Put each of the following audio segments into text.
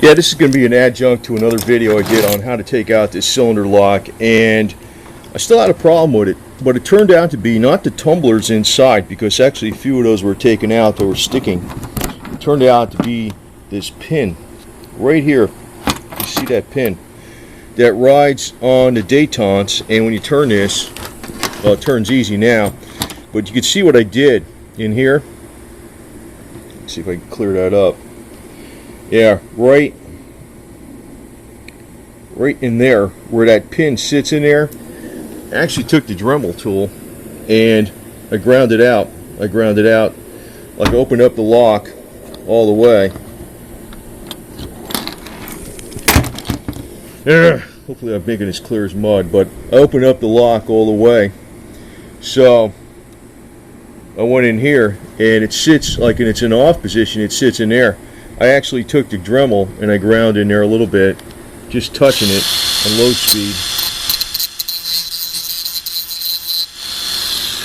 Yeah, this is going to be an adjunct to another video I did on how to take out this cylinder lock, and I still had a problem with it, but it turned out to be not the tumblers inside, because actually a few of those were taken out that were sticking. It turned out to be this pin right here. You see that pin that rides on the detents, and when you turn this, well, it turns easy now, but you can see what I did in here. Let's see if I can clear that up. Yeah, right in there where that pin sits in there. I actually took the Dremel tool and I ground it out. Like I opened up the lock all the way. Hopefully I'm making this clear as mud, but I opened up the lock all the way. So I went in here and it sits like it's in off position, it sits in there. I actually took the Dremel and I ground in there a little bit, just touching it on low speed.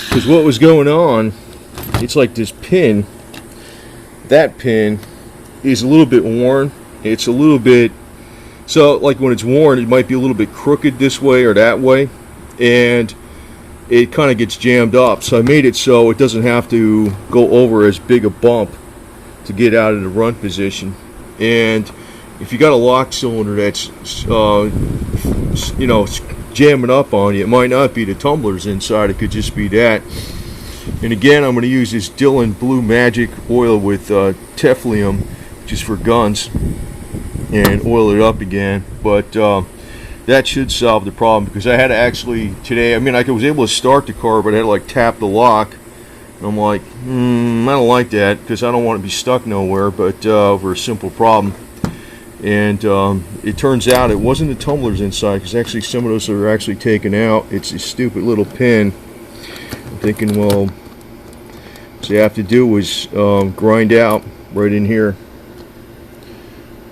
Because what was going on, it's like this pin, that pin is a little bit worn. It's a little bit, so like when it's worn, it might be a little bit crooked this way or that way, and it kind of gets jammed up. So I made it so it doesn't have to go over as big a bump to get out of the run position. And if you got a lock cylinder that's jamming up on you, it might not be the tumblers inside, it could just be that. And again, I'm going to use this Dylan Blue Magic oil with Teflon, which is for guns, and oil it up again. But that should solve the problem, because I had to actually today, I mean, I was able to start the car, but I had to like tap the lock. I'm like, I don't like that, because I don't want to be stuck nowhere, but over a simple problem. And it turns out it wasn't the tumblers inside, because actually some of those are actually taken out. It's a stupid little pin. I'm thinking, well, what you have to do is grind out right in here,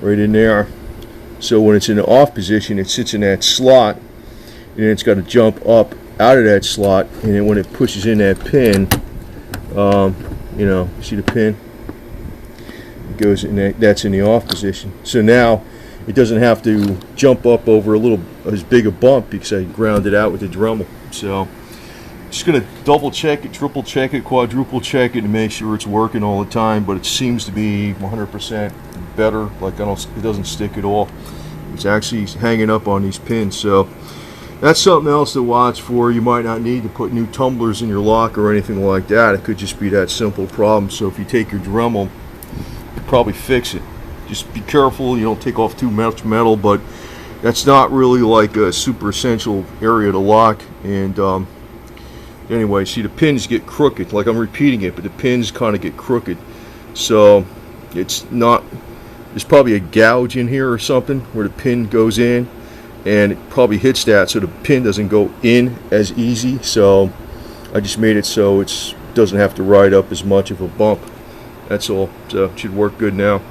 right in there. So when it's in the off position, it sits in that slot, and then it's got to jump up out of that slot, and then when it pushes in that pin, see the pin? It goes in that, that's in the off position. So now it doesn't have to jump up over as big a bump, because I ground it out with the Dremel. So just gonna double check it, triple check it, quadruple check it to make sure it's working all the time. But it seems to be 100% better. Like it doesn't stick at all. It's actually hanging up on these pins. So that's something else to watch for. You might not need to put new tumblers in your lock or anything like that. It could just be that simple problem. So if you take your Dremel, you could probably fix it. Just be careful you don't take off too much metal, but that's not really like a super essential area to lock. And anyway, see, the pins get crooked. Like I'm repeating it, but the pins kind of get crooked. So it's not, there's probably a gouge in here or something where the pin goes in, and it probably hits that, so the pin doesn't go in as easy. So I just made it so it doesn't have to ride up as much of a bump. That's all. So it should work good now.